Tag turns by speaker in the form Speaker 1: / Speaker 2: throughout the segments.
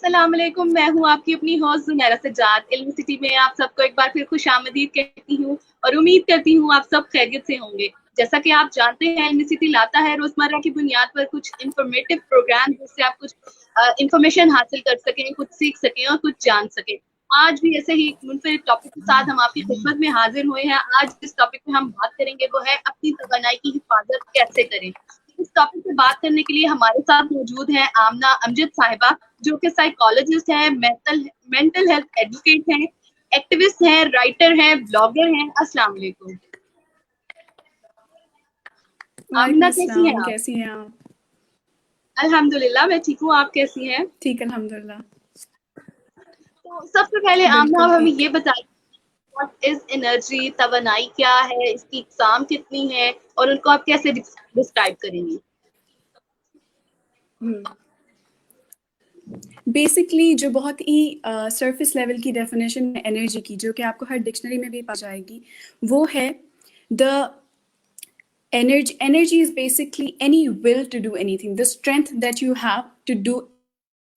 Speaker 1: अस्सलाम वालेकुम, मैं हूँ आपकी अपनी होस्ट ज़ुनैरा सज्जाद। इल्म सिटी में आप सबको एक बार फिर खुशामदीद कहती हूँ और उम्मीद करती हूँ आप सब खैरियत से होंगे। जैसा कि आप जानते हैं, इल्म सिटी लाता है रोजमर्रा की बुनियाद पर कुछ इंफॉर्मेटिव प्रोग्राम, जिससे आप कुछ इंफॉर्मेशन हासिल कर सकें, कुछ सीख सकें और कुछ जान सकें। आज भी ऐसे ही मुनफरिद टॉपिक के साथ हम आपकी खिदमत में हाजिर हुए हैं। आज जिस टॉपिक पे हम बात करेंगे वो है अपनी तवानाई की हिफाजत कैसे करें। इस टॉपिक पे बात करने के लिए हमारे साथ मौजूद है आमना अमजद साहिबा, जो कि साइकोलॉजिस्ट हैं, मेंटल हेल्थ एडवोकेट हैं, एक्टिविस्ट हैं, राइटर हैं, ब्लॉगर हैं। अस्सलाम वालेकुम।
Speaker 2: वालेकुम
Speaker 1: आमना कैसी हैं
Speaker 2: अस्सलाम,
Speaker 1: आप?
Speaker 2: कैसी हैं आप?
Speaker 1: अल्हम्दुलिल्लाह मैं ठीक हूँ, आप कैसी हैं?
Speaker 2: ठीक, अल्हम्दुलिल्लाह।
Speaker 1: तो सबसे पहले आमना
Speaker 2: बिल्कुल
Speaker 1: आप हमें
Speaker 2: ठीक।
Speaker 1: ये बताइए, व्हाट इज एनर्जी, तवानाई क्या है, इसकी इकसाम कितनी है और उनको आप कैसे डिस्क्राइब करेंगी?
Speaker 2: बेसिकली जो बहुत ही सरफेस लेवल की डेफिनेशन है एनर्जी की, जो कि आपको हर डिक्शनरी में भी पा जाएगी, वो है the energy is basically any will to do anything, the strength that you have to do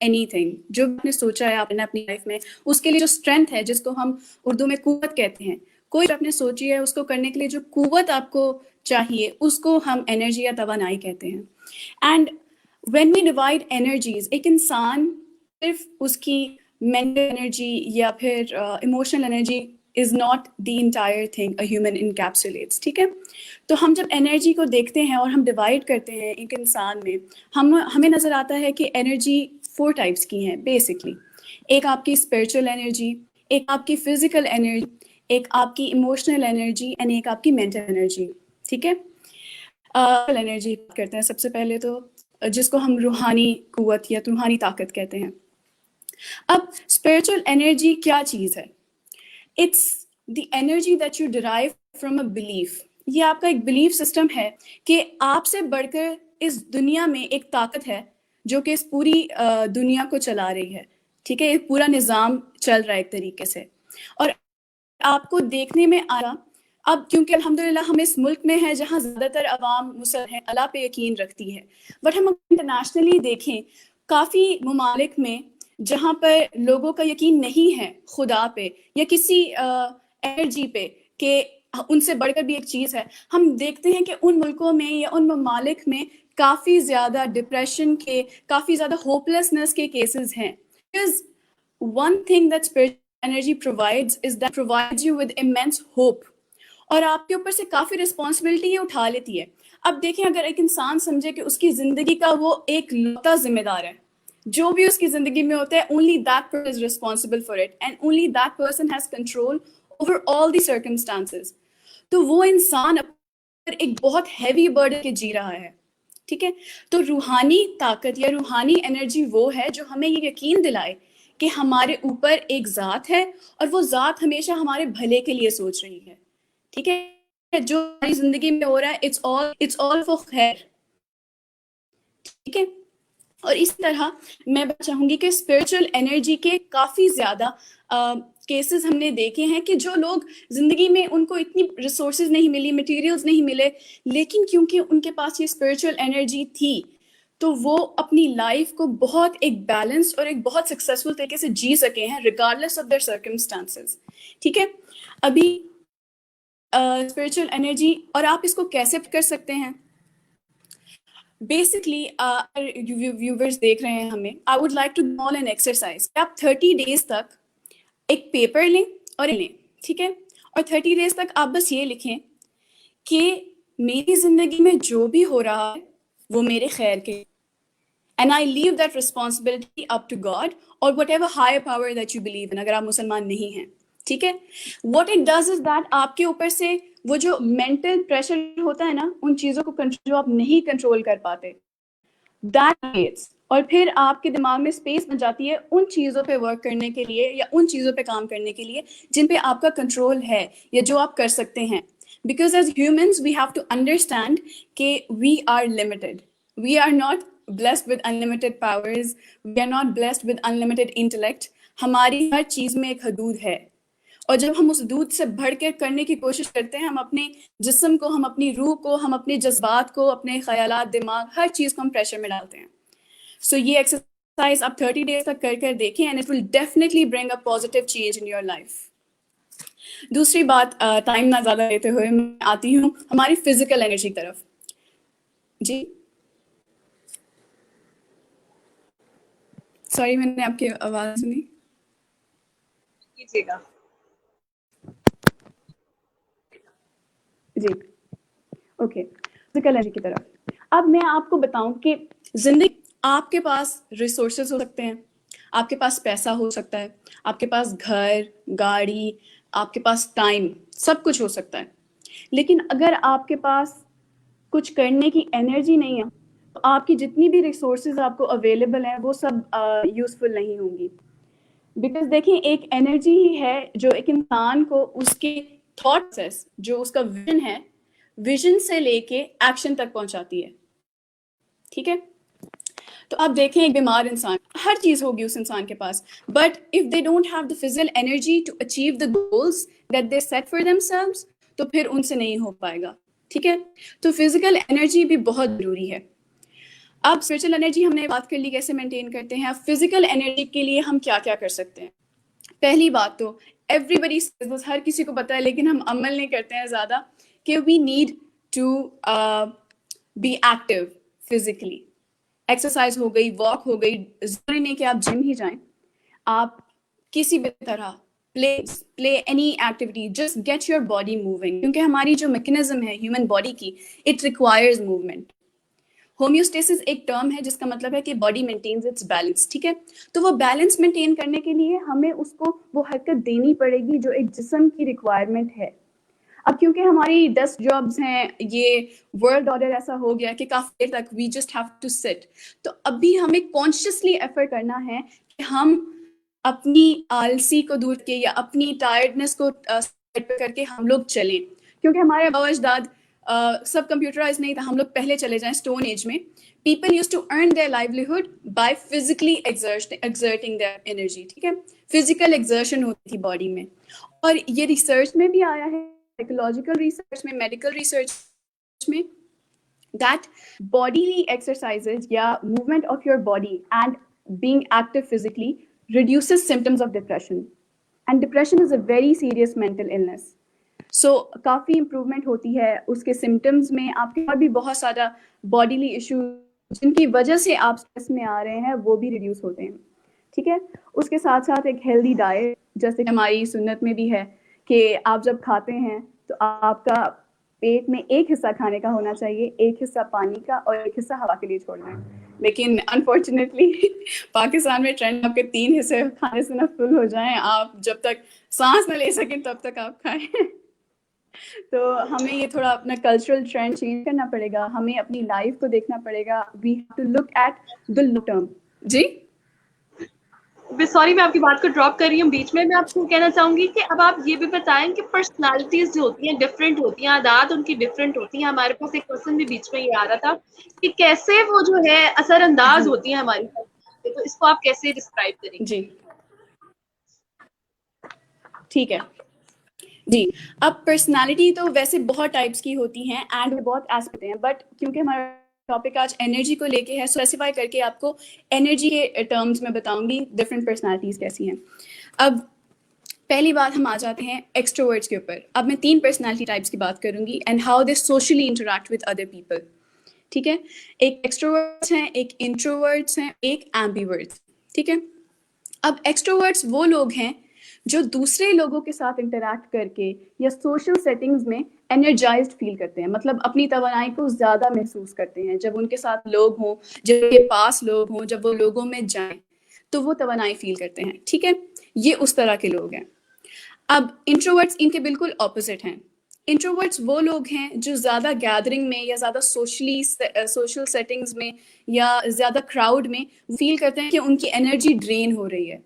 Speaker 2: anything। जो आपने सोचा है आपने अपनी लाइफ में, उसके लिए जो स्ट्रेंथ है, जिसको हम उर्दू में कुव्वत कहते हैं, कोई आपने सोची है उसको करने के लिए जो कुव्वत आपको चाहिए, उसको हम एनर्जी या तवानाई कहते हैं। And when we divide energies, एक इंसान सिर्फ उसकी मेंटल एनर्जी या फिर emotional energy is not the entire thing a human encapsulates, ठीक है। तो हम जब एनर्जी को देखते हैं और हम डिवाइड करते हैं एक इंसान में, हमें नज़र आता है कि एनर्जी 4 टाइप्स की हैं बेसिकली। एक आपकी स्पिरिचुअल एनर्जी, एक आपकी फिजिकल एनर्जी, एक आपकी इमोशनल एनर्जी एंड एक आपकी मेंटल एनर्जी, ठीक है। एनर्जी करते हैं सबसे पहले तो, जिसको हम रूहानी कुव्वत या रूहानी ताकत कहते हैं। अब स्पिरिचुअल एनर्जी क्या चीज़ है? It's the energy that you derive from a belief. ये आपका एक बिलीफ सिस्टम है कि आपसे बढ़कर इस दुनिया में एक ताकत है जो कि इस पूरी दुनिया को चला रही है, ठीक है। एक पूरा निज़ाम चल रहा है एक तरीके से, और आपको देखने में आ रहा। अब क्योंकि अल्हम्दुलिल्लाह हम इस मुल्क में हैं जहाँ ज़्यादातर अवाम मुसलमान हैं, अल्लाह पे यकीन रखती है, बट हम इंटरनेशनली देखें, काफ़ी ममालिक में जहाँ पर लोगों का यकीन नहीं है खुदा पे या किसी एनर्जी पे कि उनसे बढ़कर भी एक चीज़ है, हम देखते हैं कि उन मुल्कों में या उन ममालिक में काफ़ी ज़्यादा डिप्रेशन के, काफ़ी ज़्यादा होपलेसनेस के केसेस हैं। Because one thing that spiritual energy provides is that provides you with immense hope, और आपके ऊपर से काफ़ी रिस्पॉन्सिबिलिटी ये उठा लेती है। अब देखें, अगर एक इंसान समझे कि उसकी ज़िंदगी का वो एक लौता जिम्मेदार है, जो भी उसकी ज़िंदगी में होता है, only that person is responsible for it and only that person has control over all the circumstances, तो वो इंसान एक बहुत हैवी बर्डन के जी रहा है, ठीक है। तो रूहानी ताकत या रूहानी एनर्जी वो है जो हमें ये यकीन दिलाए कि हमारे ऊपर एक ज़ात है और वो ज़ात हमेशा हमारे भले के लिए सोच रही है, ठीक है। जो हमारी ज़िंदगी में हो रहा है, इट्स ऑल फॉर खैर, ठीक है। और इस तरह मैं चाहूँगी कि स्पिरिचुअल एनर्जी के काफ़ी ज़्यादा केसेस हमने देखे हैं कि जो लोग ज़िंदगी में उनको इतनी रिसोर्सेज नहीं मिली, मटेरियल्स नहीं मिले, लेकिन क्योंकि उनके पास ये स्पिरिचुअल एनर्जी थी, तो वो अपनी लाइफ को बहुत एक बैलेंस्ड और एक बहुत सक्सेसफुल तरीके से जी सके हैं रिगार्डलेस ऑफ देयर सर्कमस्टांसेस, ठीक है। अभी स्पिरिचुअल एनर्जी और आप इसको कैसे कर सकते हैं? बेसिकली व्यूवर्स देख रहे हैं हमें, I would like to do an exercise. आप 30 डेज तक एक पेपर लें और लें, ठीक है, और 30 डेज तक आप बस ये लिखें कि मेरी जिंदगी में जो भी हो रहा है वो मेरे खैर के, and I leave that responsibility up to God और whatever higher power that you believe in, अगर आप मुसलमान नहीं हैं, ठीक है। What it does is that आपके ऊपर से वो जो मेंटल प्रेशर होता है ना, उन चीज़ों को जो आप नहीं कंट्रोल कर पाते, दैट क्रिएट्स, और फिर आपके दिमाग में स्पेस बन जाती है उन चीज़ों पे वर्क करने के लिए या उन चीज़ों पे काम करने के लिए जिन पे आपका कंट्रोल है या जो आप कर सकते हैं। Because as humans we have to understand कि we are limited, we are not blessed with unlimited powers, we are not blessed with unlimited intellect. हमारी हर चीज़ में एक हदूद है, और जब हम उस दूध से बढ़ के करने की कोशिश करते हैं, हम अपने जिस्म को, हम अपनी रूह को, हम अपने जज्बात को, अपने ख्यालात, दिमाग, हर चीज़ को हम प्रेशर में डालते हैं। सो ये एक्सरसाइज एक्सरसाइज आप 30 डेज तक कर देखें and it will definitely bring a positive change in your life. दूसरी बात, टाइम ना ज़्यादा लेते हुए मैं आती हूँ हमारी फिजिकल एनर्जी की तरफ। जी सॉरी, मैंने आपकी आवाज़ सुनी।
Speaker 1: कीजिएगा।
Speaker 2: जी ओके, फिजिकल एनर्जी की तरफ। अब मैं आपको बताऊं कि जिंदगी, आपके पास रिसोर्सेज हो सकते हैं, आपके पास पैसा हो सकता है, आपके पास घर, गाड़ी, आपके पास टाइम, सब कुछ हो सकता है। लेकिन अगर आपके पास कुछ करने की एनर्जी नहीं है तो आपकी जितनी भी रिसोर्सेज आपको अवेलेबल हैं वो सब यूजफुल नहीं होंगी। बिकॉज देखिए, एक एनर्जी ही है जो एक इंसान को उसके थॉट प्रोसेस, जो उसका विजन है, विजन से लेके एक्शन तक पहुंचाती है। ठीक है, तो आप देखें एक बीमार इंसान, हर चीज होगी उस इंसान के पास, but if they don't have the physical energy to achieve the goals that they set for themselves, तो फिर उनसे नहीं हो पाएगा। ठीक है, तो फिजिकल एनर्जी भी बहुत जरूरी है। अब स्पिरिचुअल एनर्जी हमने बात कर ली कैसे मेंटेन करते हैं। अब फिजिकल एनर्जी के लिए हम क्या क्या कर सकते हैं। पहली बात तो एवरीबडी, हर किसी को पता है लेकिन हम अमल नहीं करते हैं ज़्यादा, कि we need to be active physically. Exercise हो गई, वॉक हो गई, जरूरी नहीं कि आप जिम ही जाएं, आप किसी भी तरह play any activity, just get your body moving, क्योंकि हमारी जो मैकेनिज्म है ह्यूमन बॉडी की, इट रिक्वायर्स मूवमेंट। होम्योस्टेसिस एक टर्म है जिसका मतलब है कि बॉडी मेंटेन्स इट्स बैलेंस। ठीक है, तो वो बैलेंस मेंटेन करने के लिए हमें उसको वो हरकत देनी पड़ेगी जो एक जिस्म की रिक्वायरमेंट है। अब क्योंकि हमारी 10 जॉब्स हैं, ये वर्ल्ड ऑर्डर ऐसा हो गया कि काफी देर तक we just have to sit, तो अभी हमें कॉन्शियसली एफर्ट करना है कि हम अपनी आलसी को दूर के या अपनी टायर्डनेस को साइड पे करके हम लोग चलें, क्योंकि हमारे अजदाद सब कंप्यूटराइज नहीं था। हम लोग पहले चले जाएं स्टोन एज में, people used to earn their livelihood by physically exerting their energy. ठीक है, फिजिकल एक्सर्शन होती थी बॉडी में, और ये रिसर्च में भी आया है, साइकोलॉजिकल रिसर्च में, मेडिकल रिसर्च में, that bodily exercises या movement of your body and being active physically reduces symptoms of depression, and depression is a very serious mental illness. So काफ़ी इम्प्रूवमेंट होती है उसके सिम्टम्स में। आपके और भी बहुत सारा बॉडीली इशू जिनकी वजह से आप स्ट्रेस में आ रहे हैं वो भी रिड्यूस होते हैं। ठीक है, उसके साथ साथ एक हेल्दी डाइट, जैसे हमारी सुन्नत में भी है कि आप जब खाते हैं तो आपका पेट में एक हिस्सा खाने का होना चाहिए, एक हिस्सा पानी का और एक हिस्सा हवा के लिए छोड़ना है। लेकिन अनफॉर्चुनेटली पाकिस्तान में ट्रेंड आपके 3 हिस्से खाने से ना फुल हो जाएं, आप जब तक सांस न ले सकें तब तक आप खाएं। तो हमें ये थोड़ा अपना कल्चरल ट्रेंड चेंज करना पड़ेगा, हमें अपनी लाइफ को देखना पड़ेगा। We have to look at the long term. जी
Speaker 1: सॉरी, मैं आपकी बात को ड्रॉप कर रही हूँ बीच में। मैं आपको कहना चाहूंगी कि अब आप ये भी बताएं कि पर्सनालिटीज जो होती हैं डिफरेंट होती हैं, आदत उनकी डिफरेंट होती हैं। हमारे पास एक क्वेश्चन भी बीच में ये आ रहा था कि कैसे वो जो है असरअंदाज होती हैं हमारी, तो इसको आप कैसे डिस्क्राइब करेंगे।
Speaker 2: जी ठीक है जी। अब पर्सनालिटी तो वैसे बहुत टाइप्स की होती हैं एंड बहुत एस्पेक्ट हैं, बट क्योंकि हमारा टॉपिक आज एनर्जी को लेके है, स्पेसिफाई करके आपको एनर्जी के टर्म्स में बताऊंगी डिफरेंट पर्सनालिटीज कैसी हैं। अब पहली बात हम आ जाते हैं एक्सट्रोवर्ट्स के ऊपर। अब मैं 3 पर्सनालिटी टाइप्स की बात करूंगी and how they socially interact with other people. ठीक है, एक एक्सट्रोवर्ट्स हैं, एक इंट्रोवर्ट्स हैं, एक एम्बिवर्ट्स। ठीक है, अब एक्सट्रोवर्ट्स वो लोग हैं जो दूसरे लोगों के साथ इंटरैक्ट करके या सोशल सेटिंग्स में एनर्जाइज्ड फील करते हैं, मतलब अपनी तवानाई को ज़्यादा महसूस करते हैं। जब उनके साथ लोग हों, जब उनके पास लोग हों, जब वो लोगों में जाएं तो वो तवानाई फील करते हैं। ठीक है, ये उस तरह के लोग हैं। अब इंट्रोवर्ट्स इनके बिल्कुल ऑपोजिट हैं। इंट्रोवर्ट्स वो लोग हैं जो ज़्यादा गैदरिंग में या ज़्यादा सोशल सेटिंग्स में या ज़्यादा क्राउड में फील करते हैं कि उनकी एनर्जी ड्रेन हो रही है,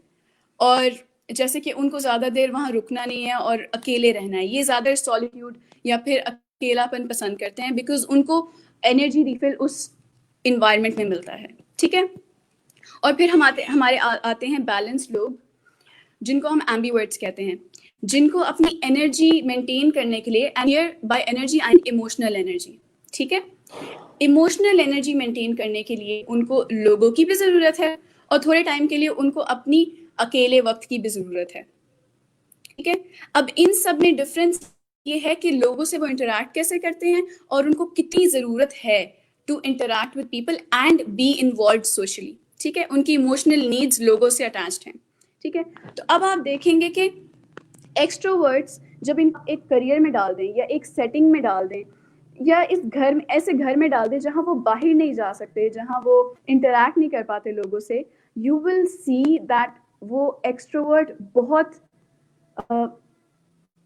Speaker 2: और जैसे कि उनको ज़्यादा देर वहाँ रुकना नहीं है और अकेले रहना है। ये ज़्यादा सॉलिट्यूड या फिर अकेलापन पसंद करते हैं, बिकॉज उनको एनर्जी रिफिल उस इन्वायरमेंट में मिलता है। ठीक है, और फिर हमारे आते हैं बैलेंस्ड लोग, जिनको हम एम्बिवर्ट्स कहते हैं, जिनको अपनी एनर्जी मेंटेन करने के लिए, and here by energy and emotional energy. ठीक है, इमोशनल एनर्जी मेंटेन करने के लिए उनको लोगों की भी ज़रूरत है और थोड़े टाइम के लिए उनको अपनी अकेले वक्त की भी ज़रूरत है। ठीक है, अब इन सब में डिफरेंस ये है कि लोगों से वो इंटरैक्ट कैसे करते हैं और उनको कितनी ज़रूरत है to interact with people and be involve socially. ठीक है, उनकी इमोशनल नीड्स लोगों से अटैच्ड हैं। ठीक है, तो अब आप देखेंगे कि एक्सट्रोवर्ट्स जब इन एक करियर में डाल दें या एक सेटिंग में डाल दें या इस घर में, ऐसे घर में डाल दें जहां वो बाहर नहीं जा सकते, जहां वो इंटरैक्ट नहीं कर पाते लोगों से, यू विल सी दैट वो एक्सट्रोवर्ट बहुत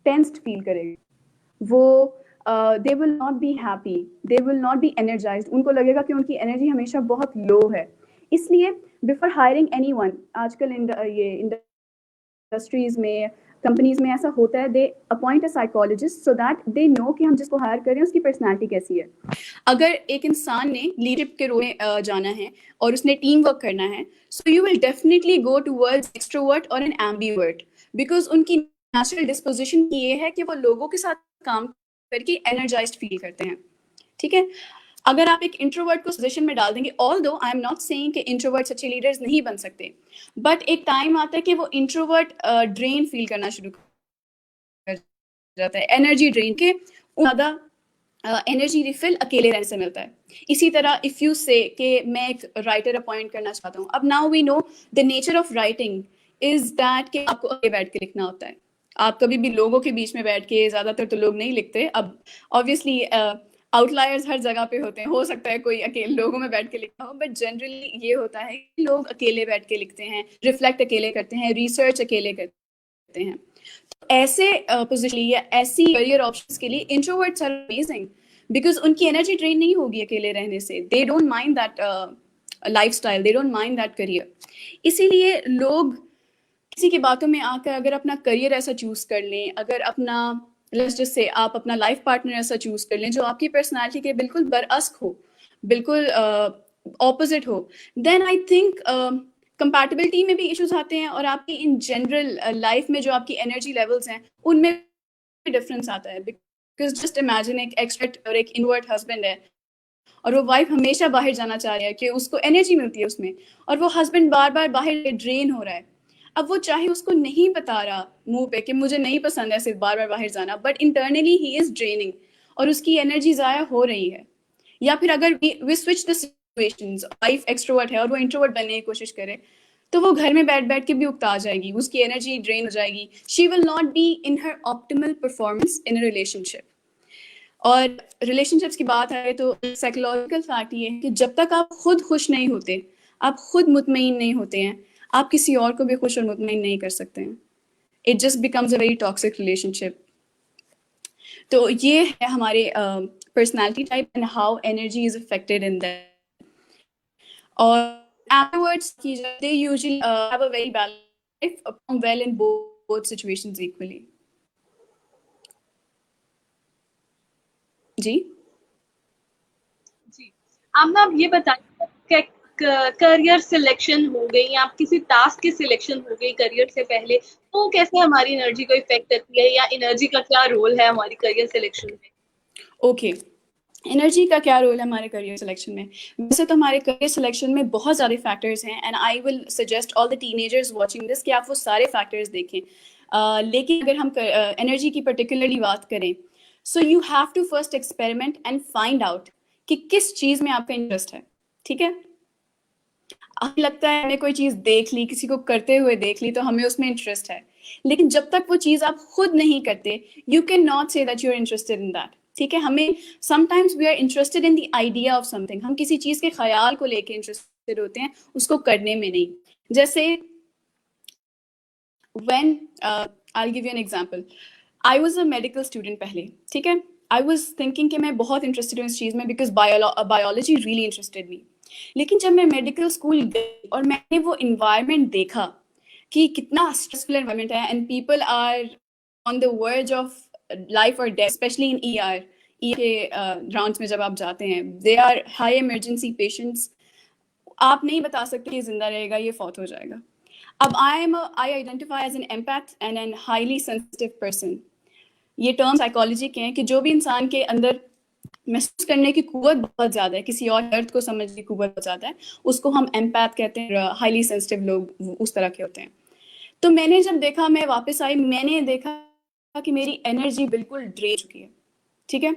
Speaker 2: टेंस्ड फील करेंगे। वो they will not be happy, they will not be energised, उनको लगेगा कि उनकी एनर्जी हमेशा बहुत लो है। इसलिए बिफोर हायरिंग एनीवन, आजकल ये इंडस्ट्रीज में, कंपनीज में ऐसा होता है, they appoint a psychologist so that they know कि हम जिसको हायर कर रहे हैं उसकी पर्सनैलिटी कैसी है। अगर एक इंसान ने लीडरशिप के रोल में जाना है और उसने टीम वर्क करना है, so you will definitely go towards extrovert और एन एम्बीवर्ट, बिकॉज उनकी नेचुरल डिस्पोजिशन ये है कि वो लोगों के साथ काम करके एनर्जाइज्ड फील करते हैं। ठीक है, अगर आप एक इंट्रोवर्ट को पोजीशन में डाल देंगे, although I am not saying कि इंट्रोवर्ट्स अच्छे लीडर्स नहीं बन सकते, बट एक टाइम आता है कि वो इंट्रोवर्ट ड्रेन फील करना शुरू कर जाता है, एनर्जी ड्रेन के ज़्यादा एनर्जी रिफिल अकेले रहने से मिलता है। इसी तरह इफ यू से कि मैं एक राइटर अपॉइंट करना चाहता हूँ, अब now we know the nature of writing is that कि आपको अकेले बैठ के लिखना होता है। आप कभी भी लोगों के बीच में बैठ के, ज़्यादातर तो लोग नहीं लिखते, अब ऑब्वियसली आउटलायर्स हर जगह पे होते हैं, हो सकता है कोई अकेले लोगों में बैठ के लिखा हो, बट जनरली ये होता है कि लोग अकेले बैठ के लिखते हैं, रिफ्लेक्ट अकेले करते हैं, रिसर्च अकेले करते हैं। तो ऐसे पोजिशन या ऐसी करियर ऑप्शंस के लिए इंट्रोवर्ट्स आर अमेजिंग, बिकॉज उनकी एनर्जी ड्रेन नहीं होगी अकेले रहने से। They don't mind that lifestyle, they don't mind that career. इसीलिए लोग किसी की बातों में आकर अगर अपना करियर ऐसा चूज कर लें, अगर अपना लेट्स जस्ट से आप अपना लाइफ पार्टनर ऐसा चूज कर लें जो आपकी पर्सनालिटी के बिल्कुल बरअक्स हो, बिल्कुल ऑपोजिट हो, देन आई थिंक कंपैटिबिलिटी में भी इश्यूज आते हैं और आपकी इन जनरल लाइफ में जो आपकी एनर्जी लेवल्स हैं उनमें भी डिफरेंस आता है। बिकॉज जस्ट इमेजिन एक एक्सट्रोवर्ट और एक इनवर्ट हस्बैंड है और वो वाइफ हमेशा बाहर जाना चाह रही है कि उसको एनर्जी मिलती है उसमें, और वो हस्बैंड बार बार बाहर ड्रेन हो रहा है। अब वो चाहे उसको नहीं बता रहा मुंह पे कि मुझे नहीं पसंद है सिर्फ बार बार बाहर जाना, but internally he is draining और उसकी एनर्जी ज़ाया हो रही है। या फिर अगर we switch the situations, wife extrovert है और वो इंट्रोवर्ट बनने की कोशिश करे, तो वो घर में बैठ बैठ के भी उकता जाएगी, उसकी एनर्जी ड्रेन हो जाएगी, she will not be in her optimal performance in a relationship. और रिलेशनशिप्स की बात आए तो साइकोलॉजिकल फैक्ट ये है कि जब तक आप खुद खुश नहीं होते, आप खुद मुतमईन नहीं होते हैं, आप किसी और को भी खुश और मुतमईन नहीं कर सकते हैं। It just becomes a very toxic relationship. तो ये है हमारे personality type and how energy is affected in that. और afterwards they usually have a very balanced life, perform well in both situations equally. जी
Speaker 1: जी, आप ये बताइए, करियर सिलेक्शन हो गई, आप किसी टास्क की सिलेक्शन हो गई करियर से पहले, तो कैसे हमारी एनर्जी को इफेक्ट करती है, या एनर्जी का क्या रोल है हमारी करियर सिलेक्शन में?
Speaker 2: ओके, एनर्जी का क्या रोल है हमारे करियर सिलेक्शन में? वैसे तो हमारे करियर सिलेक्शन में बहुत सारे फैक्टर्स हैं and I will suggest all the teenagers watching this कि आप वो सारे फैक्टर्स देखें। लेकिन अगर हम एनर्जी की पर्टिकुलरली बात करें, so you have to first experiment and find out कि किस चीज़ में आपका इंटरेस्ट है। ठीक है, हमें लगता है हमने कोई चीज़ देख ली, किसी को करते हुए देख ली, तो हमें उसमें इंटरेस्ट है, लेकिन जब तक वो चीज़ आप खुद नहीं करते, you can not say that you are interested in that. ठीक है, हमें sometimes we are interested in the idea of something, हम किसी चीज़ के ख्याल को लेके इंटरेस्टेड होते हैं, उसको करने में नहीं। जैसे when I'll give you an example, I was a medical student पहले, ठीक है, I was thinking कि मैं बहुत इंटरेस्टेड हूँ इस चीज़ में because biology really interested me। लेकिन जब मैं मेडिकल स्कूल गई और मैंने वो इन्वायरमेंट देखा कि कितना स्ट्रेसफुल एनवायरमेंट है and people are on the verge of life or death, especially in ER के राउंड्स में जब आप जाते हैं, they are high emergency patients, आप नहीं बता सकते कि जिंदा रहेगा, ये फौत हो जाएगा। अब I identify as an empath and an highly sensitive person। ये टर्म साइकोलॉजी के हैं कि जो भी इंसान के अंदर महसूस करने की कुवत बहुत ज़्यादा है, किसी और दर्द को समझने की कुवत बहुत ज़्यादा है, उसको हम एम्पैथ कहते हैं, हाईली सेंसिटिव लोग उस तरह के होते हैं। तो मैंने जब देखा, मैं वापस आई, मैंने देखा कि मेरी एनर्जी बिल्कुल ड्रेन चुकी है, ठीक है।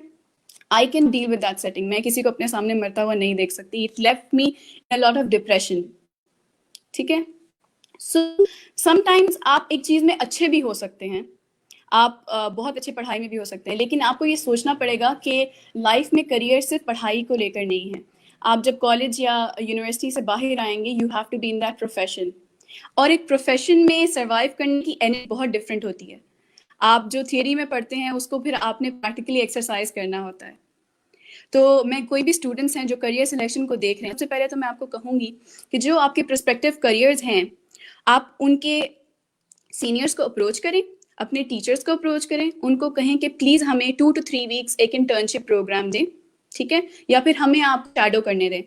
Speaker 2: I can deal with that setting, मैं किसी को अपने सामने मरता हुआ नहीं देख सकती, it left me in a lot of depression, ठीक है। सो समटाइम्स आप एक चीज़ में अच्छे भी हो सकते हैं, आप बहुत अच्छे पढ़ाई में भी हो सकते हैं, लेकिन आपको ये सोचना पड़ेगा कि लाइफ में करियर सिर्फ पढ़ाई को लेकर नहीं है। आप जब कॉलेज या यूनिवर्सिटी से बाहर आएंगे, you have to be in that profession, और एक प्रोफेशन में सर्वाइव करने की एनर्जी बहुत डिफरेंट होती है। आप जो थियरी में पढ़ते हैं उसको फिर आपने प्रैक्टिकली एक्सरसाइज करना होता है। तो मैं कोई भी स्टूडेंट्स हैं जो करियर सिलेक्शन को देख रहे हैं, सबसे पहले तो मैं आपको कहूँगी कि जो आपके प्रोस्पेक्टिव करियर्स हैं, आप उनके सीनियर्स को अप्रोच करें, अपने टीचर्स को अप्रोच करें, उनको कहें कि प्लीज़ हमें 2 to 3 वीक्स एक इंटर्नशिप प्रोग्राम दें, ठीक है, या फिर हमें आप शैडो करने दें।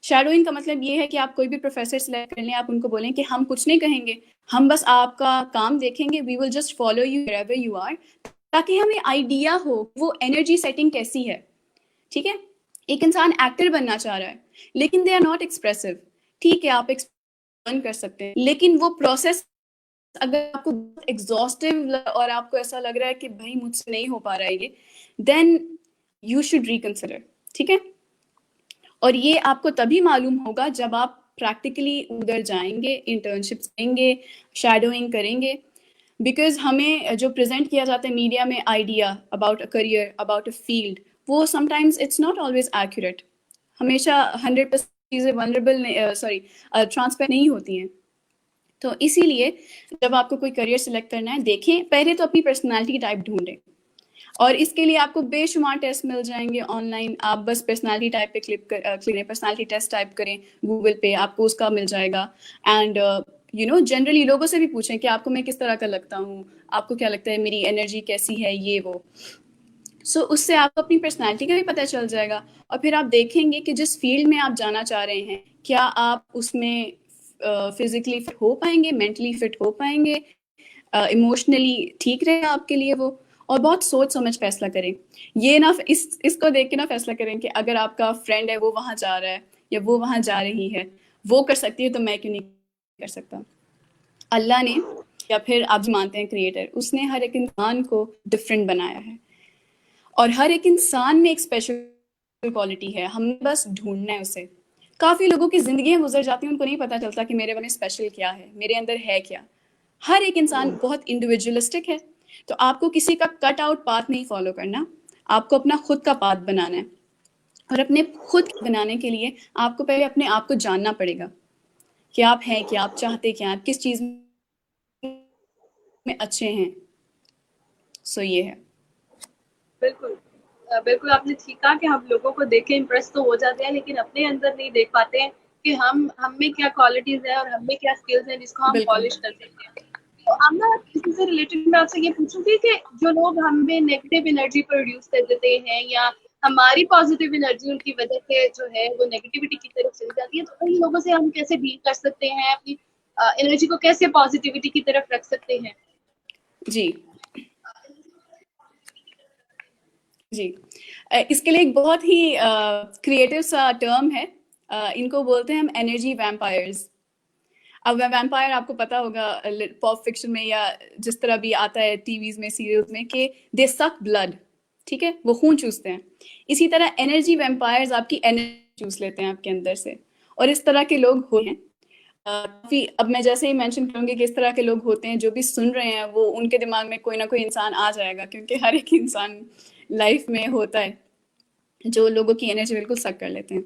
Speaker 2: शैडोइंग का मतलब ये है कि आप कोई भी प्रोफेसर सेलेक्ट कर लें, आप उनको बोलें कि हम कुछ नहीं कहेंगे, हम बस आपका काम देखेंगे, we will just follow you wherever you are, ताकि हमें आइडिया हो वो एनर्जी सेटिंग कैसी है, ठीक है। एक इंसान एक्टर बनना चाह रहा है लेकिन दे आर नॉट एक्सप्रेसिव, ठीक है, आप एक्सप्रेस कर सकते हैं, लेकिन वो प्रोसेस अगर आपको एग्जॉस्टिव और आपको ऐसा लग रहा है कि भाई मुझसे नहीं हो पा रहा है ये, देन यू शुड रिकंसिडर, ठीक है। और ये आपको तभी मालूम होगा जब आप प्रैक्टिकली उधर जाएंगे, इंटर्नशिप करेंगे, शैडोइंग करेंगे, बिकॉज हमें जो प्रेजेंट किया जाता है मीडिया में idea about a career, about a field, वो sometimes it's not always accurate, हमेशा 100% चीज़ें वनरेबल, सॉरी, ट्रांसपेरेंट नहीं होती हैं। तो इसीलिए जब आपको कोई करियर सिलेक्ट करना है, देखें पहले तो अपनी पर्सनालिटी टाइप ढूंढें, और इसके लिए आपको बेशुमार टेस्ट मिल जाएंगे ऑनलाइन। आप बस पर्सनालिटी टाइप पे क्लिक करें, पर्सनालिटी टेस्ट टाइप करें गूगल पे, आपको उसका मिल जाएगा। एंड जनरली लोगों से भी पूछें कि आपको मैं किस तरह का लगता हूँ, आपको क्या लगता है मेरी एनर्जी कैसी है, ये वो। सो उससे आपको अपनी पर्सनालिटी का भी पता चल जाएगा, और फिर आप देखेंगे कि जिस फील्ड में आप जाना चाह रहे हैं, क्या आप उसमें फिजिकली फिट हो पाएंगे, मेंटली फिट हो पाएंगे, इमोशनली ठीक रहेगा आपके लिए वो। और बहुत सोच समझ फैसला करें, ये ना इसको देख के ना फैसला करें कि अगर आपका फ्रेंड है वो वहाँ जा रहा है या वो वहाँ जा रही है, वो कर सकती है तो मैं क्यों नहीं कर सकता। अल्लाह ने, या फिर आप जो मानते हैं क्रिएटर, उसने हर एक इंसान को डिफरेंट बनाया है, और हर एक इंसान में एक स्पेशल क्वालिटी है, हमें बस ढूंढना है उसे। काफ़ी लोगों की ज़िंदगियाँ गुजर जाती हैं, उनको नहीं पता चलता कि मेरे में स्पेशल क्या है, मेरे अंदर है क्या। हर एक इंसान बहुत इंडिविजुअलिस्टिक है, तो आपको किसी का कट आउट पाथ नहीं फॉलो करना, आपको अपना खुद का पाथ बनाना है। और अपने खुद बनाने के लिए आपको पहले अपने आप को जानना पड़ेगा कि आप हैं क्या, आप चाहते क्या, आप किस चीज़ में अच्छे हैं। सो ये है।
Speaker 1: बिल्कुल। बिल्कुल आपने ठीक कहा कि हम लोगों को देख के इम्प्रेस तो हो जाते हैं, लेकिन अपने अंदर नहीं देख पाते हैं कि हम में क्या क्वालिटीज़ हैं और हम में क्या स्किल्स हैं जिसको हम
Speaker 2: बिल्कुल।
Speaker 1: पॉलिश कर सकते हैं। तो अब ना इसी से रिलेटेड मैं आपसे ये पूछूँगी कि जो लोग हमें नेगेटिव एनर्जी प्रोड्यूस कर देते हैं, या हमारी पॉजिटिव एनर्जी उनकी वजह से जो है वो नेगेटिविटी की तरफ चली जाती है, तो उन लोगों से हम कैसे डील कर सकते हैं? अपनी एनर्जी को कैसे पॉजिटिविटी की तरफ रख सकते हैं?
Speaker 2: जी। जी। इसके लिए एक बहुत ही क्रिएटिव सा टर्म है, इनको बोलते हैं हम एनर्जी वैम्पायर्स। अब वैम्पायर आपको पता होगा पॉप फिक्शन में या जिस तरह भी आता है टीवीज में, सीरियल्स में, कि दे सक ब्लड, ठीक है, वो खून चूसते हैं। इसी तरह एनर्जी वैम्पायर्स आपकी एनर्जी चूस लेते हैं आपके अंदर से, और इस तरह के लोग हो हैं काफी। अब मैं जैसे ही मेंशन करूंगी कि इस तरह के लोग होते हैं, जो भी सुन रहे हैं वो उनके दिमाग में कोई ना कोई इंसान आ जाएगा, क्योंकि हर एक इंसान लाइफ में होता है जो लोगों की एनर्जी बिल्कुल सक कर लेते हैं।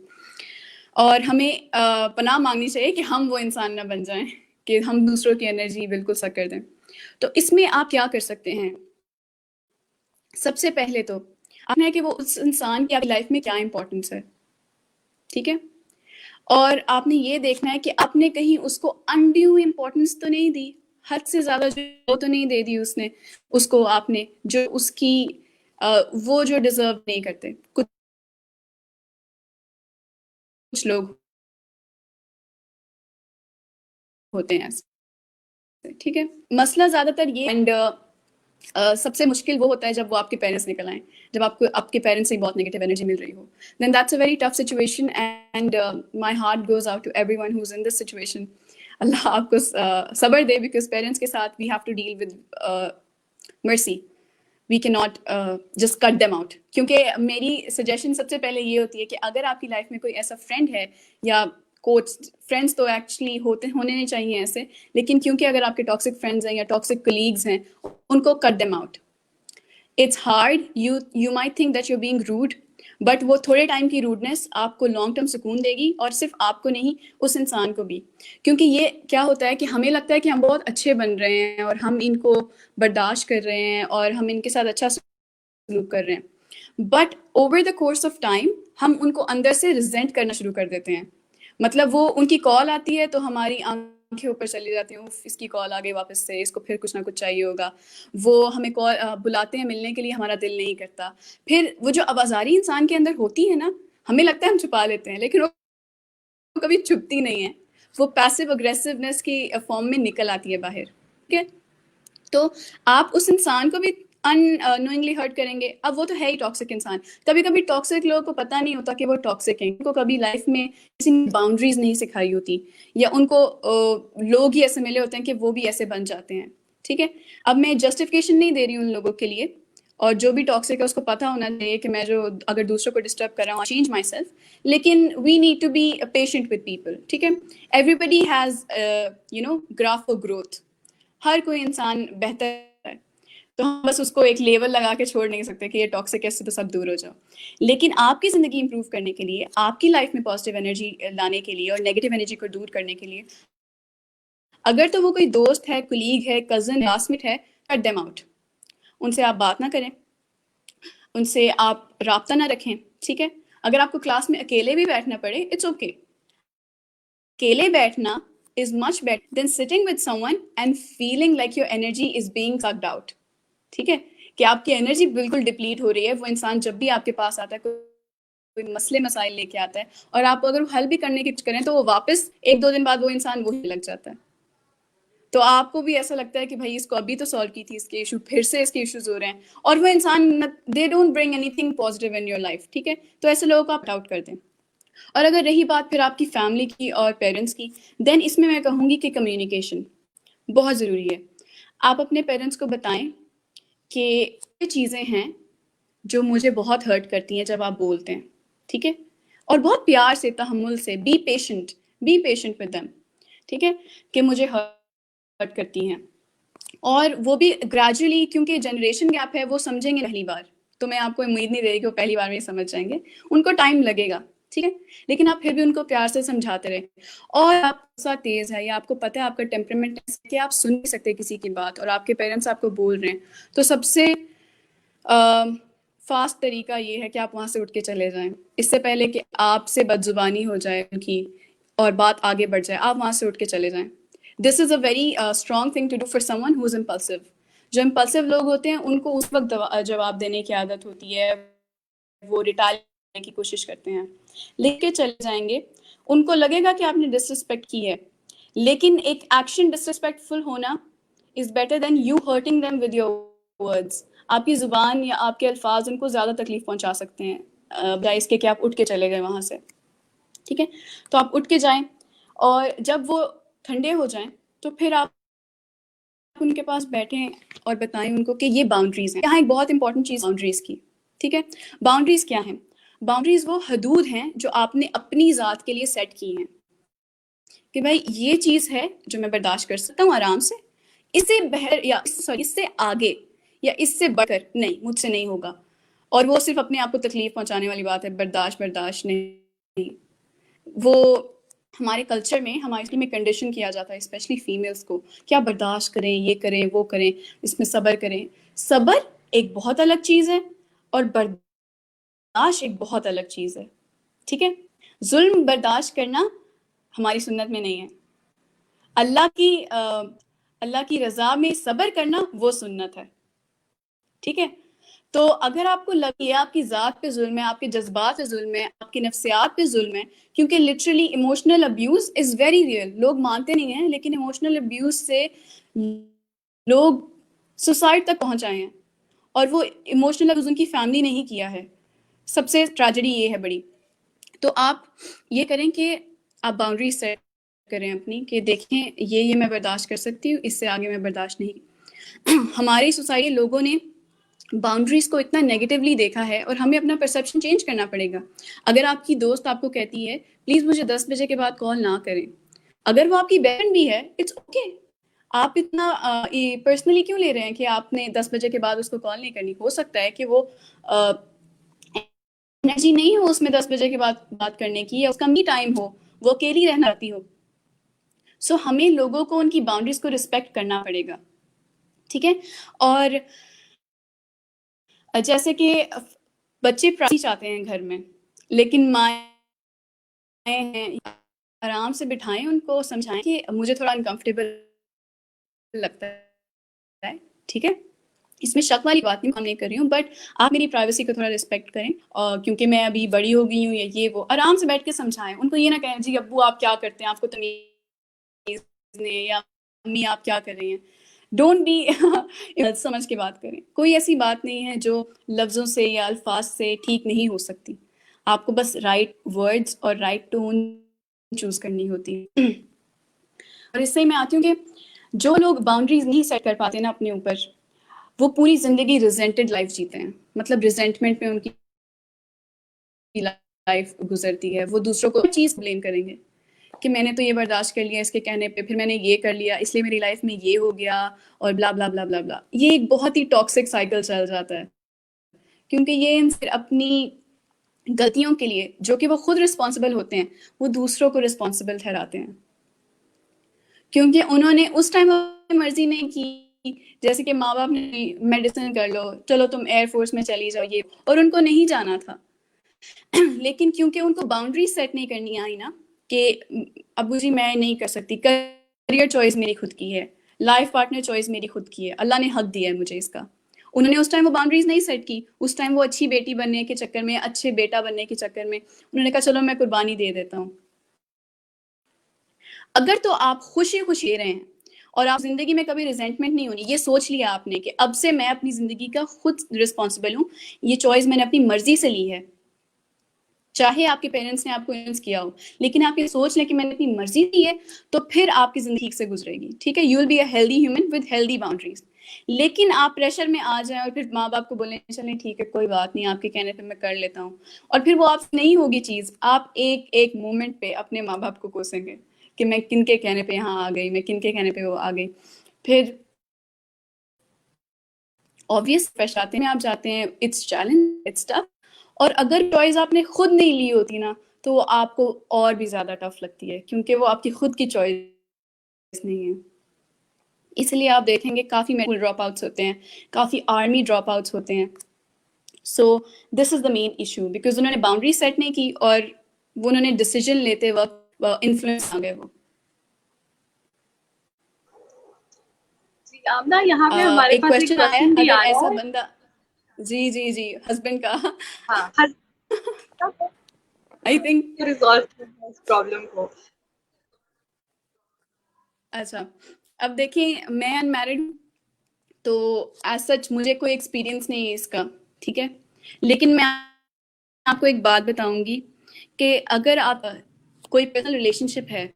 Speaker 2: और हमें पनाह मांगनी चाहिए कि हम वो इंसान ना बन जाएं कि हम दूसरों की एनर्जी बिल्कुल सक कर दें। तो इसमें आप क्या कर सकते हैं? सबसे पहले तो आपने है कि वो उस इंसान की आपकी लाइफ में क्या इंपॉर्टेंस है, ठीक है। और आपने ये देखना है कि आपने कहीं उसको अनड्यू इम्पोर्टेंस तो नहीं दी, हद से ज्यादा जो तो नहीं दे दी उसने उसको, आपने जो उसकी वो जो डिजर्व नहीं करते। कुछ लोग होते हैं ऐसे, ठीक है। मसला ज्यादातर ये, एंड सबसे मुश्किल वो होता है जब वो आपके पेरेंट्स निकल आए, जब आपको आपके पेरेंट्स से बहुत नेगेटिव एनर्जी मिल रही हो, then that's a very tough situation and my heart goes out to everyone who is in this situation. Allah आपको सब्र दे, बिकॉज पेरेंट्स के साथ we have to deal with mercy, we can not just cut them out. क्योंकि मेरी suggestion सबसे पहले ये होती है कि अगर आपकी लाइफ में कोई ऐसा फ्रेंड है या कोच, फ्रेंड्स तो एक्चुअली होने नहीं चाहिए ऐसे, लेकिन क्योंकि अगर आपके टॉक्सिक फ्रेंड्स हैं या टॉक्सिक कलीग्स हैं, उनको cut them out. It's hard, you might think that you are being rude, but वो थोड़े टाइम की रूडनेस आपको लॉन्ग टर्म सुकून देगी, और सिर्फ आपको नहीं, उस इंसान को भी। क्योंकि ये क्या होता है कि हमें लगता है कि हम बहुत अच्छे बन रहे हैं और हम इनको बर्दाश्त कर रहे हैं और हम इनके साथ अच्छा सलूक कर रहे हैं, but over the course of time हम उनको अंदर से रिजेंट करना शुरू कर देते हैं। मतलब वो उनकी कॉल आती है तो हमारी आंखें ऊपर चली जाती हैं, उफ, इसकी कॉल आ गई वापस से, इसको फिर कुछ ना कुछ चाहिए होगा। वो हमें कॉल बुलाते हैं मिलने के लिए, हमारा दिल नहीं करता। फिर वो जो आवाज़ारी इंसान के अंदर होती है ना, हमें लगता है हम छुपा लेते हैं, लेकिन वो कभी छुपती नहीं है, वो पैसिव अग्रेसिवनेस की फॉर्म में निकल आती है बाहर। ठीक है, तो आप उस इंसान को भी अननोइंगली हर्ट करेंगे। अब वो तो है ही टॉक्सिक इंसान। कभी कभी टॉक्सिक लोगों को पता नहीं होता कि वो टॉक्सिक हैं, उनको कभी लाइफ में किसी ने बाउंड्रीज नहीं सिखाई होती, या उनको लोग ही ऐसे मिले होते हैं कि वो भी ऐसे बन जाते हैं। ठीक है, अब मैं जस्टिफिकेशन नहीं दे रही हूँ उन लोगों के लिए, और जो भी टॉक्सिक है उसको पता होना चाहिए कि मैं जो अगर दूसरों को डिस्टर्ब कर रहा हूँ, चेंज माई सेल्फ, लेकिन we need to be patient with people. ठीक है, everybody has graph for growth, हर कोई इंसान बेहतर है, तो हम बस उसको एक लेवल लगा के छोड़ नहीं सकते कि ये टॉक्सिक है तो सब दूर हो जाओ। लेकिन आपकी ज़िंदगी इंप्रूव करने के लिए, आपकी लाइफ में पॉजिटिव एनर्जी लाने के लिए और नेगेटिव एनर्जी को दूर करने के लिए, अगर तो वो कोई दोस्त है, कुलीग है, कज़न, क्लासमेट है, कट देम आउट। उनसे आप बात ना करें, उनसे आप राब्ता ना रखें। ठीक है, अगर आपको क्लास में अकेले भी बैठना पड़े, इट्स ओके। अकेले बैठना is much better than sitting with someone and feeling like your energy is being sucked out। ठीक है, कि आपकी एनर्जी बिल्कुल डिप्लीट हो रही है। वो इंसान जब भी आपके पास आता है, कोई मसले मसाइल लेके आता है, और आप अगर हल भी करने की कोशिश करें, तो वो वापस 1-2 दिन बाद वो इंसान वही लग जाता है। तो आपको भी ऐसा लगता है कि भाई इसको अभी तो सॉल्व की थी इसके इशू, फिर से इसके इश्यूज हो रहे हैं, और वो इंसान they don't bring anything positive in your life. ठीक है, तो ऐसे लोगों को आप आउट कर दें। और अगर रही बात फिर आपकी फैमिली की और पेरेंट्स की, देन इसमें मैं कहूँगी कि कम्युनिकेशन बहुत ज़रूरी है। आप अपने पेरेंट्स को बताएं कि ये चीज़ें हैं जो मुझे बहुत हर्ट करती हैं जब आप बोलते हैं। ठीक है, और बहुत प्यार से, तहम्मुल से, बी पेशेंट विद देम। ठीक है, कि मुझे हर्ट करती हैं, और वो भी ग्रेजुअली, क्योंकि जनरेशन गैप है, वो समझेंगे पहली बार, तो मैं आपको उम्मीद नहीं दे रही कि वो पहली बार में समझ जाएंगे, उनको टाइम लगेगा। ठीक है, लेकिन आप फिर भी उनको प्यार से समझाते रहे। और आप सा तेज है, या आपको पता है आपका टेम्परामेंट कि आप सुन नहीं सकते किसी की बात, और आपके पेरेंट्स आपको बोल रहे हैं, तो सबसे फास्ट तरीका ये है कि आप वहाँ से उठ के चले जाएं, इससे पहले कि आपसे बदजुबानी हो जाए उनकी और बात आगे बढ़ जाए। आप वहाँ से उठ के चले जाएं। This is a very strong thing to do for someone who is impulsive. जो इम्पल्सिव लोग होते हैं, उनको उस वक्त जवाब देने की आदत होती है, वो रिटायर करने की कोशिश करते हैं, लेके चले जाएंगे। उनको लगेगा कि आपने डिसरिस्पेक्ट की है, लेकिन एक एक्शन डिसरिस्पेक्टफुल होना is better than you hurting them with your words. आपकी ज़ुबान या आपके अल्फाज उनको ज़्यादा तकलीफ पहुंचा सकते हैं, बजाय इसके कि आप उठ के चले गए वहाँ से। ठीक है, तो आप उठ के जाएं, और जब वो ठंडे हो जाएं, तो फिर आप उनके पास बैठें और बताएं उनको कि ये बाउंड्रीज हैं। यहाँ एक बहुत इंपॉर्टेंट चीज़ बाउंड्रीज की। ठीक है, बाउंड्रीज क्या हैं? बाउंड्रीज वो हदूद हैं जो आपने अपनी ज़ात के लिए सेट की हैं, कि भाई ये चीज़ है जो मैं बर्दाश्त कर सकता हूँ आराम से, इससे बहर या सॉरी इससे आगे या इससे बढ़कर नहीं, मुझसे नहीं होगा। और वो सिर्फ अपने आप को तकलीफ पहुंचाने वाली बात है, बर्दाश्त नहीं। वो हमारे कल्चर में, हमारे में कंडीशन किया जाता है, स्पेशली फीमेल्स को, क्या बर्दाश्त करें, ये करें, वो करें, इसमें सब्र करें। सब्र एक बहुत अलग चीज़ है, और बर्दाश्त एक बहुत अलग चीज़ है। ठीक है, जुल्म बर्दाश्त करना हमारी सुन्नत में नहीं है। अल्लाह की रज़ा में सब्र करना वो सुन्नत है। ठीक है, तो अगर आपको लगे आपकी ज़ात पे जुल्म है, आपके जज्बात पे जुल्म है, आपकी नफ्सियात पे जुल्म है, क्योंकि literally emotional abuse is very real. लोग मानते नहीं हैं, लेकिन इमोशनल अब्यूज़ से लोग सुसाइड तक पहुंच आए हैं, और वो इमोशनल अब्यूज उनकी फैमिली ने ही किया है। सबसे ट्रेजेडी ये है बड़ी। तो आप ये करें कि आप बाउंड्री सेट करें अपनी, कि देखें ये मैं बर्दाश्त कर सकती हूँ, इससे आगे मैं बर्दाश्त नहीं। हमारी सोसाइटी लोगों ने बाउंड्रीज को इतना नेगेटिवली देखा है, और हमें अपना परसेप्शन चेंज करना पड़ेगा। अगर आपकी दोस्त आपको कहती है प्लीज मुझे 10 बजे के बाद कॉल ना करें, अगर वो आपकी बहन भी है, इट्स ओके। आप इतना पर्सनली क्यों ले रहे हैं कि आपने 10 बजे के बाद उसको कॉल नहीं करनी? हो सकता है कि वो एनर्जी नहीं हो उसमें 10 बजे के बाद बात करने की, या उसका मी टाइम हो, वो अकेली रहना चाहती हो। सो हमें लोगों को उनकी बाउंड्रीज को रिस्पेक्ट करना पड़ेगा, ठीक है। और जैसे कि बच्चे प्राइवेसी चाहते हैं घर में, लेकिन माएँ हैं, आराम से बिठाएं उनको, समझाएं कि मुझे थोड़ा अनकंफर्टेबल लगता है, ठीक है। इसमें शक वाली बात नहीं, काम नहीं कर रही हूँ, बट आप मेरी प्राइवेसी को थोड़ा रिस्पेक्ट करें, और क्योंकि मैं अभी बड़ी हो गई हूँ, या ये वो, आराम से बैठ के समझाएं उनको। ये ना कहें जी अब्बू आप क्या करते हैं, आपको तमीज नहीं, या अम्मी आप क्या कर रही हैं। डोंट बी समझ के बात करें। कोई ऐसी बात नहीं है जो लफ्ज़ों से या अल्फाज से ठीक नहीं हो सकती। आपको बस राइट वर्ड्स और राइट टोन चूज करनी होती है। और इससे मैं आती हूँ कि जो लोग बाउंड्रीज नहीं सेट कर पाते ना अपने ऊपर, वो पूरी जिंदगी रिजेंटेड लाइफ जीते हैं। मतलब रिजेंटमेंट में उनकी लाइफ गुजरती है। वो दूसरों को चीज ब्लेम करेंगे कि मैंने तो ये बर्दाश्त कर लिया इसके कहने पे, फिर मैंने ये कर लिया इसलिए मेरी लाइफ में ये हो गया, और ब्ला ब्ला ब्ला ब्ला ब्ला। ये एक बहुत ही टॉक्सिक साइकिल चल जाता है, क्योंकि ये इनसे अपनी गलतियों के लिए जो कि वो खुद रिस्पॉन्सिबल होते हैं, वो दूसरों को रिस्पॉन्सिबल ठहराते हैं, क्योंकि उन्होंने उस टाइम मर्जी नहीं की। जैसे कि माँ बाप ने मेडिसिन कर लो, चलो तुम एयरफोर्स में चली जाओ, ये, और उनको नहीं जाना था। लेकिन क्योंकि उनको बाउंड्री सेट नहीं करनी आई ना, कि अबू जी मैं नहीं कर सकती, करियर चॉइस मेरी खुद की है, लाइफ पार्टनर चॉइस मेरी खुद की है, अल्लाह ने हक दिया है मुझे इसका। उन्होंने उस टाइम वो बाउंड्रीज नहीं सेट की। उस टाइम वो अच्छी बेटी बनने के चक्कर में, अच्छे बेटा बनने के चक्कर में उन्होंने कहा चलो मैं कुर्बानी दे देता हूँ। अगर तो आप खुशी खुशी रहे हैं और आप जिंदगी में कभी रिजेंटमेंट नहीं होनी, ये सोच लिया आपने कि अब से मैं अपनी जिंदगी का खुद रिस्पॉन्सिबल हूँ, ये चॉइस मैंने अपनी मर्जी से ली है, चाहे आपके पेरेंट्स ने आपको इन्फ्लुएंस किया हो, लेकिन आप ये सोच लें कि मैंने अपनी मर्जी दी है, तो फिर आपकी जिंदगी ठीक से गुजरेगी, ठीक है। You will be a healthy human with healthy boundaries. लेकिन आप प्रेशर में आ जाएं और फिर माँ बाप को बोलें चलें ठीक है कोई बात नहीं, आपके कहने पे मैं कर लेता हूँ, और फिर वो आपसे नहीं होगी चीज, आप एक एक मोमेंट पे अपने माँ बाप को कोसेंगे कि मैं किनके कहने पे यहाँ आ गई, मैं किनके कहने पे वो आ गई। फिर ऑब्वियस पछताते में आप जाते हैं, इट्स चैलेंज, इट्स टफ। और अगर चॉइस आपने खुद नहीं ली होती ना, तो वो आपको और भी ज्यादा टफ लगती है, क्योंकि वो आपकी खुद की चॉइस नहीं है। इसलिए आप देखेंगे काफी मेडिकल ड्रॉप आउट्स होते हैं, काफी आर्मी ड्रॉप आउट्स होते हैं। So this is the main issue, because उन्होंने बाउंड्री सेट नहीं की, और वो उन्होंने डिसीजन लेते वक्त इन्फ्लुएंस आ गए वो।
Speaker 1: जी आमना, यहाँ पे हमारे
Speaker 2: एक
Speaker 1: पास एक
Speaker 2: क्वेश्चन आया है,
Speaker 1: क्वेश्चन भी
Speaker 2: अगर
Speaker 1: आया
Speaker 2: ऐसा
Speaker 1: है।
Speaker 2: बंदा, जी जी जी, हस्बैंड का,
Speaker 1: हाँ,
Speaker 2: आई थिंक,
Speaker 1: रिजॉल्व इस प्रॉब्लम को।
Speaker 2: अच्छा अब देखिए मैं अनमैरिड, तो एज सच मुझे कोई एक्सपीरियंस नहीं है इसका, ठीक है। लेकिन मैं आपको एक बात बताऊंगी कि अगर आप कोई पर्सनल रिलेशनशिप है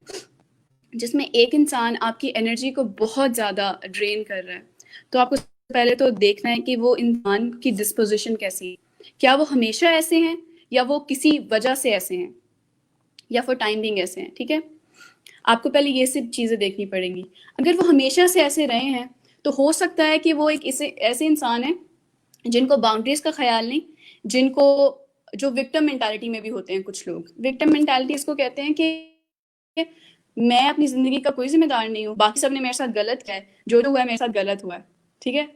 Speaker 2: जिसमें एक इंसान आपकी एनर्जी को बहुत ज़्यादा ड्रेन कर रहा है, तो आपको पहले तो देखना है कि वो इंसान की डिस्पोजिशन कैसी है। क्या वो हमेशा ऐसे हैं, या वो किसी वजह से ऐसे हैं, या फॉर टाइम बिंग ऐसे हैं, ठीक है। आपको पहले ये सब चीज़ें देखनी पड़ेंगी। अगर वो हमेशा से ऐसे रहे हैं, तो हो सकता है कि वो एक ऐसे इंसान है जिनको बाउंड्रीज का ख्याल नहीं, जिनको, जो विक्टिम मेंटालिटी में भी होते हैं कुछ लोग। विक्टिम मेंटालिटी इसको कहते हैं कि मैं अपनी जिंदगी का कोई जिम्मेदार नहीं हूँ, बाकी सब ने मेरे साथ गलत किया है, जो हुआ है मेरे साथ गलत हुआ है, ठीक है।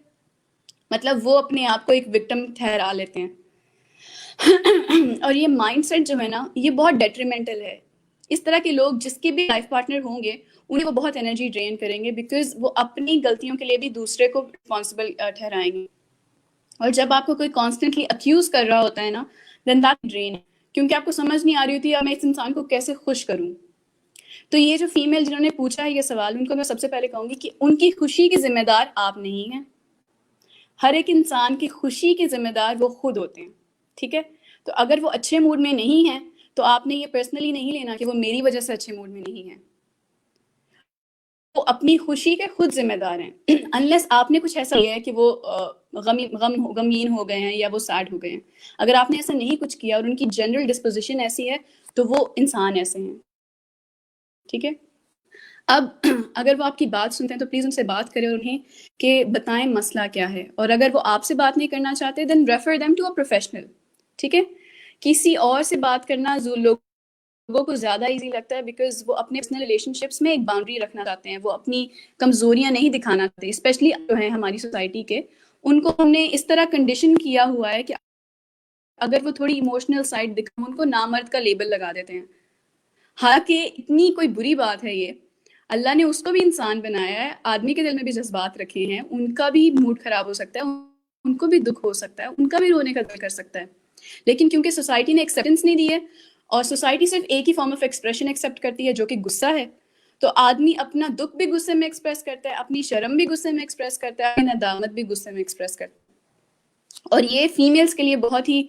Speaker 2: मतलब वो अपने आप को एक विक्टिम ठहरा लेते हैं। और ये माइंडसेट जो है ना, ये बहुत डेट्रीमेंटल है। इस तरह के लोग जिसके भी लाइफ पार्टनर होंगे, उन्हें वो बहुत एनर्जी ड्रेन करेंगे, बिकॉज वो अपनी गलतियों के लिए भी दूसरे को रिस्पॉन्सिबल ठहराएंगे। और जब आपको कोई कॉन्स्टेंटली अक्यूज कर रहा होता है ना, देन दैट ड्रेन है, क्योंकि आपको समझ नहीं आ रही होती मैं इस इंसान को कैसे खुश करूं। तो ये जो फीमेल जिन्होंने पूछा है ये सवाल, उनको मैं सबसे पहले कहूंगी कि उनकी खुशी की जिम्मेदार आप नहीं हैं, हर एक इंसान की खुशी के जिम्मेदार वो खुद होते हैं, ठीक है? तो अगर वो अच्छे मूड में नहीं है तो आपने ये पर्सनली नहीं लेना कि वो मेरी वजह से अच्छे मूड में नहीं है। वो अपनी खुशी के खुद जिम्मेदार हैं अनलेस आपने कुछ ऐसा किया है कि वो गमगीन हो गए हैं या वो सैड हो गए हैं। अगर आपने ऐसा नहीं कुछ किया और उनकी जनरल डिस्पोजिशन ऐसी है तो वो इंसान ऐसे हैं, ठीक है? अब अगर वो आपकी बात सुनते हैं तो प्लीज़ उनसे बात करें और उन्हें कि बताएं मसला क्या है, और अगर वो आपसे बात नहीं करना चाहते then refer them to a professional, ठीक है? किसी और से बात करना जो लोगों को ज़्यादा इजी लगता है बिकॉज वो अपने पर्सनल रिलेशनशिप्स में एक बाउंड्री रखना चाहते हैं, वो अपनी कमज़ोरियाँ नहीं दिखाना चाहते, स्पेशली जो है हमारी सोसाइटी के, उनको हमने इस तरह कंडीशन किया हुआ है कि अगर वो थोड़ी इमोशनल साइड दिखा उनको नामर्द का लेबल लगा देते हैं। हालांकि इतनी कोई बुरी बात है ये, अल्लाह ने उसको भी इंसान बनाया है, आदमी के दिल में भी जज्बात रखे हैं, उनका भी मूड खराब हो सकता है, उनको भी दुख हो सकता है, उनका भी रोने का दिल कर सकता है, लेकिन क्योंकि सोसाइटी ने एक्सेप्टेंस नहीं दी है और सोसाइटी सिर्फ एक ही फॉर्म ऑफ एक्सप्रेशन एक्सेप्ट करती है जो कि गुस्सा है, तो आदमी अपना दुख भी गुस्से में एक्सप्रेस करता है, अपनी शर्म भी गुस्से में एक्सप्रेस करता है, अपनी नदामत भी गुस्से में एक्सप्रेस करता है। और ये फीमेल्स के लिए बहुत ही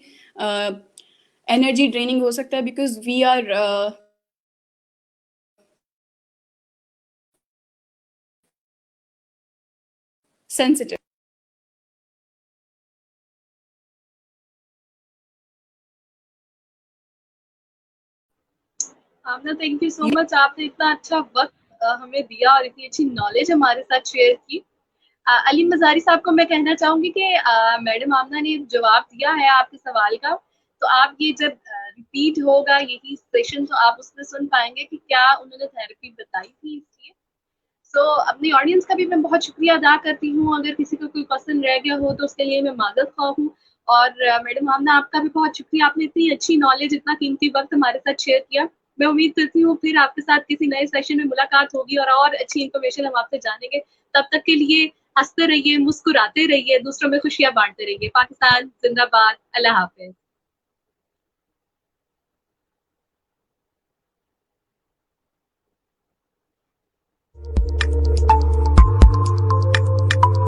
Speaker 2: एनर्जी ड्रेनिंग हो सकता है because we are sensitive.
Speaker 1: Aamna, thank you so much, आपने इतना अच्छा वक्त हमें दिया और इतनी अच्छी नॉलेज हमारे साथ शेयर की। अली मजारी साहब को मैं कहना चाहूंगी कि मैडम आमना ने जवाब दिया है आपके सवाल का, तो आप ये जब रिपीट होगा यही सेशन तो आप उसमें सुन पाएंगे कि क्या उन्होंने थेरेपी बताई थी। इसलिए अपनी ऑडियंस का भी मैं बहुत शुक्रिया अदा करती हूँ। अगर किसी को कोई क्वेश्चन रह गया हो तो उसके लिए मैं माजरत खा हूँ। और मैडम आमना, आपका भी बहुत शुक्रिया, आपने इतनी अच्छी नॉलेज, इतना कीमती वक्त हमारे साथ शेयर किया। मैं उम्मीद करती हूँ फिर आपके साथ किसी नए सेशन में मुलाकात होगी और अच्छी इन्फॉर्मेशन हम आपसे जानेंगे। तब तक के लिए हंसते रहिए, मुस्कुराते रहिए, दूसरों में खुशियां बांटते रहिए। पाकिस्तान जिंदाबाद। अल्लाह हाफिज।